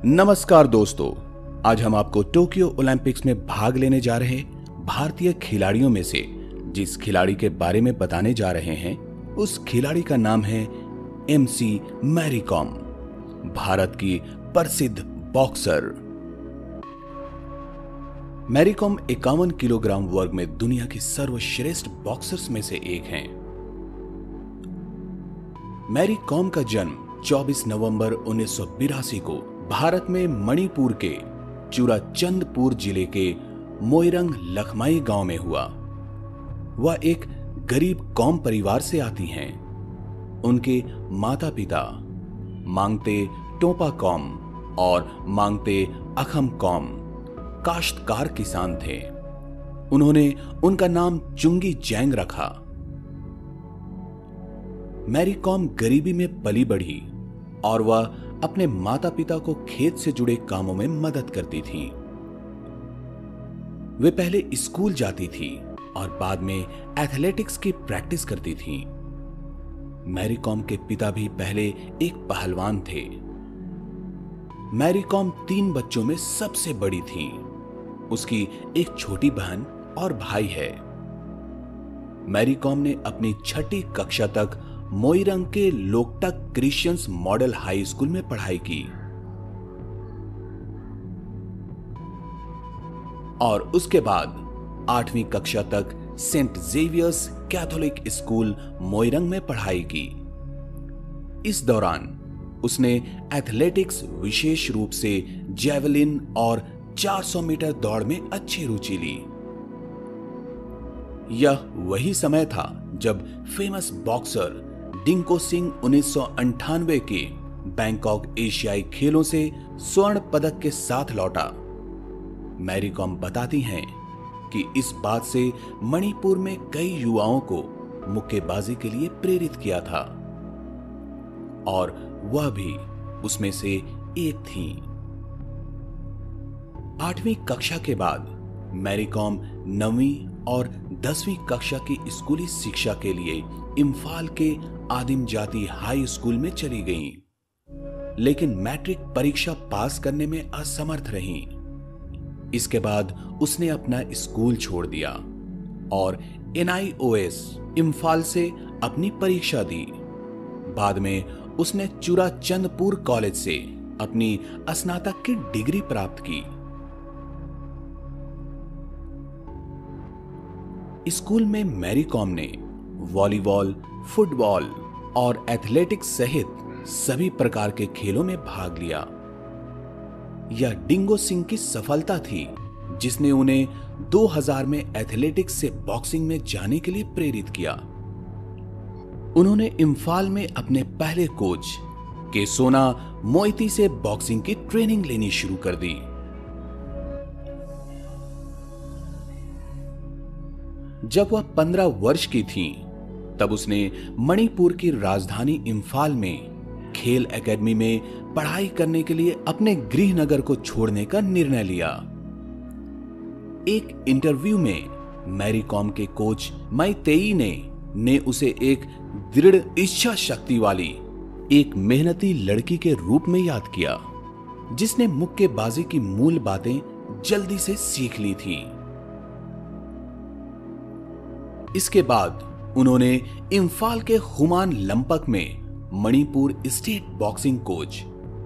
नमस्कार दोस्तों, आज हम आपको टोक्यो ओलंपिक्स में भाग लेने जा रहे भारतीय खिलाड़ियों में से जिस खिलाड़ी के बारे में बताने जा रहे हैं उस खिलाड़ी का नाम है एमसी मैरी कॉम, भारत की प्रसिद्ध बॉक्सर। मैरी कॉम 51 किलोग्राम वर्ग में दुनिया की सर्वश्रेष्ठ बॉक्सर्स में से एक हैं। मैरी कॉम का जन्म 24 नवंबर 1982 को भारत में मणिपुर के चुराचंदपुर जिले के मोइरंग लखमाई गांव में हुआ। वह एक गरीब कॉम परिवार से आती हैं। उनके माता पिता मांगते टोपा कॉम और मांगते अखम कॉम काश्तकार किसान थे। उन्होंने उनका नाम चुंगी जैंग रखा। मैरी कॉम गरीबी में पली बढ़ी और वह अपने माता पिता को खेत से जुड़े कामों में मदद करती थी। वे पहले स्कूल जाती थी और बाद में एथलेटिक्स की प्रैक्टिस करती थी। मैरी कॉम के पिता भी पहले एक पहलवान थे। मैरी कॉम 3 बच्चों में सबसे बड़ी थी। उसकी एक छोटी बहन और भाई है। मैरी कॉम ने अपनी 6ठी कक्षा तक मोइरंग के Loktak Christians model high school में पढ़ाई की और उसके बाद 8वीं कक्षा तक Saint Xavier's Catholic school Moirang में पढ़ाई की। इस दौरान उसने एथलेटिक्स, विशेष रूप से जेवलिन और 400 मीटर दौड़ में अच्छी रुचि ली। यह वही समय था जब फेमस बॉक्सर डिंको सिंह 1998 के बैंकॉक एशियाई खेलों से स्वर्ण पदक के साथ लौटा। मैरी कॉम बताती हैं कि इस बात से मणिपुर में कई युवाओं को मुक्केबाजी के लिए प्रेरित किया था और वह भी उसमें से एक थी। 8वीं कक्षा के बाद मैरी कॉम 9वीं और 10वीं कक्षा की स्कूली शिक्षा के लिए इम्फाल के आदिम जाति हाई स्कूल में चली गईं, लेकिन मैट्रिक परीक्षा पास करने में असमर्थ रहीं। इसके बाद उसने अपना स्कूल छोड़ दिया और NIOS इम्फाल से अपनी परीक्षा दी। बाद में उसने चुराचंदपुर कॉलेज से अपनी स्नातक की डिग्री प्राप्त की। स्कूल में मैरी कॉम ने वॉलीबॉल, फुटबॉल और एथलेटिक्स सहित सभी प्रकार के खेलों में भाग लिया। यह डिंगो सिंह की सफलता थी जिसने उन्हें 2000 में एथलेटिक्स से बॉक्सिंग में जाने के लिए प्रेरित किया। उन्होंने इम्फाल में अपने पहले कोच केसोना मोइती से बॉक्सिंग की ट्रेनिंग लेनी शुरू कर दी। जब वह 15 वर्ष की थी तब उसने मणिपुर की राजधानी इम्फाल में खेल एकेडमी में पढ़ाई करने के लिए अपने गृहनगर को छोड़ने का निर्णय लिया। एक इंटरव्यू में मैरी कॉम के कोच माइतेई ने उसे एक दृढ़ इच्छा शक्ति वाली, एक मेहनती लड़की के रूप में याद किया जिसने मुक्केबाजी की मूल बातें जल्दी से सीख ली थी। इसके बाद उन्होंने इम्फाल के हुमान लंपक में Manipur state boxing coach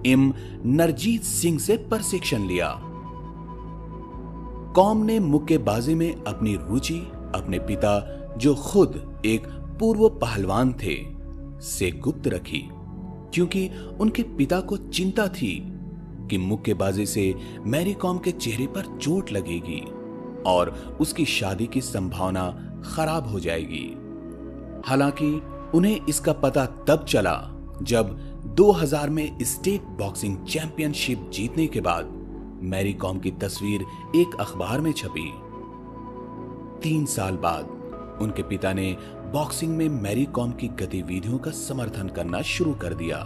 M Narjit Singh से प्रशिक्षण लिया। कॉम ने मुक्केबाजी में अपनी रुचि अपने पिता, जो खुद एक पूर्व पहलवान थे, से गुप्त रखी, क्योंकि उनके पिता को चिंता थी कि मुक्केबाजी से मैरी कॉम के चेहरे पर चोट लगेगी और उसकी शादी की संभावना खराब हो जाएगी। हालांकि उन्हें इसका पता तब चला जब 2000 में स्टेट बॉक्सिंग चैंपियनशिप जीतने के बाद मैरी कॉम की तस्वीर एक अखबार में छपी। 3 साल बाद उनके पिता ने बॉक्सिंग में मैरी कॉम की गतिविधियों का समर्थन करना शुरू कर दिया।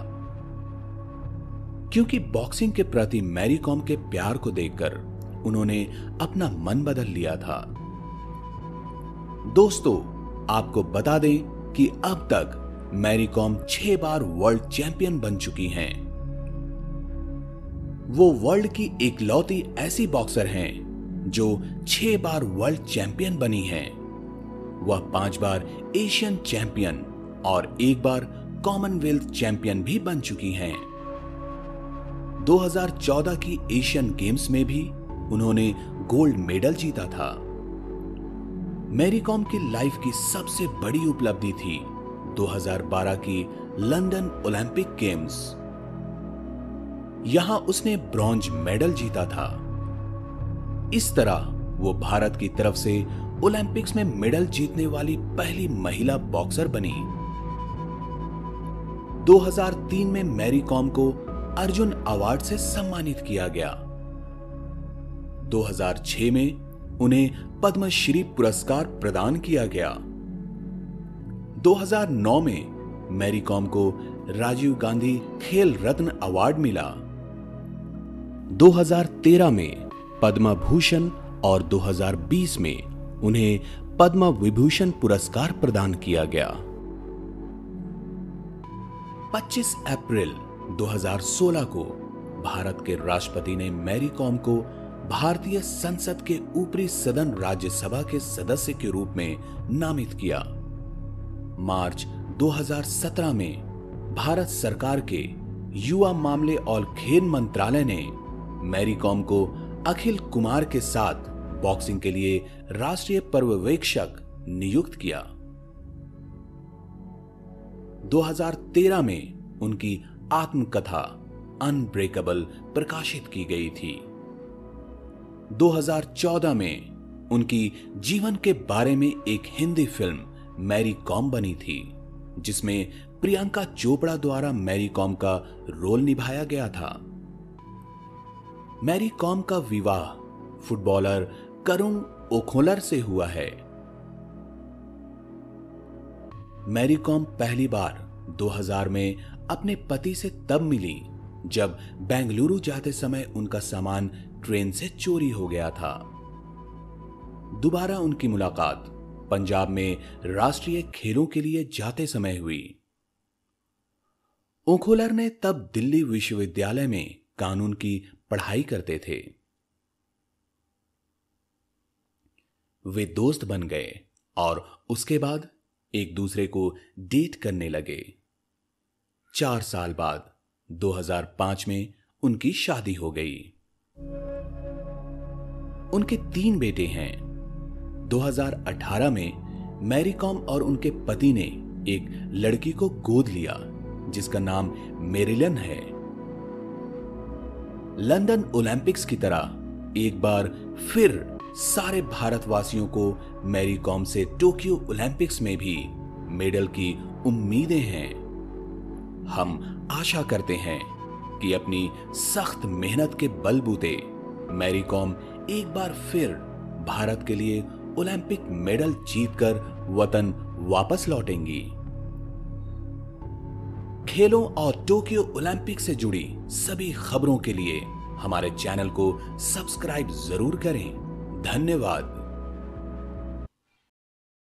क्योंकि बॉक्सिंग के प्रति मैरी कॉम के प्यार को देखकर उन्होंने अपना मन बदल लिया था। दोस्तों, आपको बता दें कि अब तक मैरी कॉम 6 बार वर्ल्ड चैंपियन बन चुकी हैं। वो वर्ल्ड की इकलौती ऐसी बॉक्सर हैं जो 6 बार वर्ल्ड चैंपियन बनी हैं। वह 5 बार एशियन चैंपियन और 1 बार कॉमनवेल्थ चैंपियन भी बन चुकी हैं। 2014 की एशियन गेम्स में भी उन्होंने गोल्ड मेडल जीता था। मैरी कॉम की लाइफ की सबसे बड़ी उपलब्धि थी 2012 की लंदन ओलंपिक गेम्स। यहां उसने ब्रॉन्ज मेडल जीता था। इस तरह वो भारत की तरफ से ओलंपिक्स में मेडल जीतने वाली पहली महिला बॉक्सर बनी। 2003 में मैरी कॉम को अर्जुन अवार्ड से सम्मानित किया गया। 2006 में उन्हें पद्मश्री पुरस्कार प्रदान किया गया। 2009 में मैरी कॉम को राजीव गांधी खेल रत्न अवार्ड मिला। 2013 में पद्म भूषण और 2020 में उन्हें पद्म विभूषण पुरस्कार प्रदान किया गया। 25 अप्रैल 2016 को भारत के राष्ट्रपति ने मैरी कॉम को भारतीय संसद के ऊपरी सदन राज्यसभा के सदस्य के रूप में नामित किया। मार्च 2017 में भारत सरकार के युवा मामले और खेल मंत्रालय ने मैरी कॉम को अखिल कुमार के साथ बॉक्सिंग के लिए राष्ट्रीय पर्यवेक्षक नियुक्त किया। 2013 में उनकी आत्मकथा अनब्रेकेबल प्रकाशित की गई थी। 2014 में उनकी जीवन के बारे में एक हिंदी फिल्म मैरी कॉम बनी थी, जिसमें प्रियंका चोपड़ा द्वारा मैरी कॉम का रोल निभाया गया था। मैरी कॉम का विवाह फुटबॉलर करुण ओखोलर से हुआ है। मैरी कॉम पहली बार 2000 में अपने पति से तब मिली जब बेंगलुरु जाते समय उनका सामान ट्रेन से चोरी हो गया था। दोबारा उनकी मुलाकात पंजाब में राष्ट्रीय खेलों के लिए जाते समय हुई। ओखोलर ने तब दिल्ली विश्वविद्यालय में कानून की पढ़ाई करते थे। वे दोस्त बन गए और उसके बाद एक दूसरे को डेट करने लगे। 4 साल बाद 2005 में उनकी शादी हो गई। उनके 3 बेटे हैं। 2018 में मैरी कॉम और उनके पति ने एक लड़की को गोद लिया जिसका नाम मेरिलन है। लंदन ओलंपिक्स की तरह एक बार फिर सारे भारतवासियों को मैरी कॉम से टोक्यो ओलंपिक्स में भी मेडल की उम्मीदें हैं। हम आशा करते हैं कि अपनी सख्त मेहनत के बलबूते मैरी कॉम एक बार फिर भारत के लिए ओलंपिक मेडल जीतकर वतन वापस लौटेंगी। खेलों और टोक्यो ओलंपिक से जुड़ी सभी खबरों के लिए हमारे चैनल को सब्सक्राइब जरूर करें। धन्यवाद।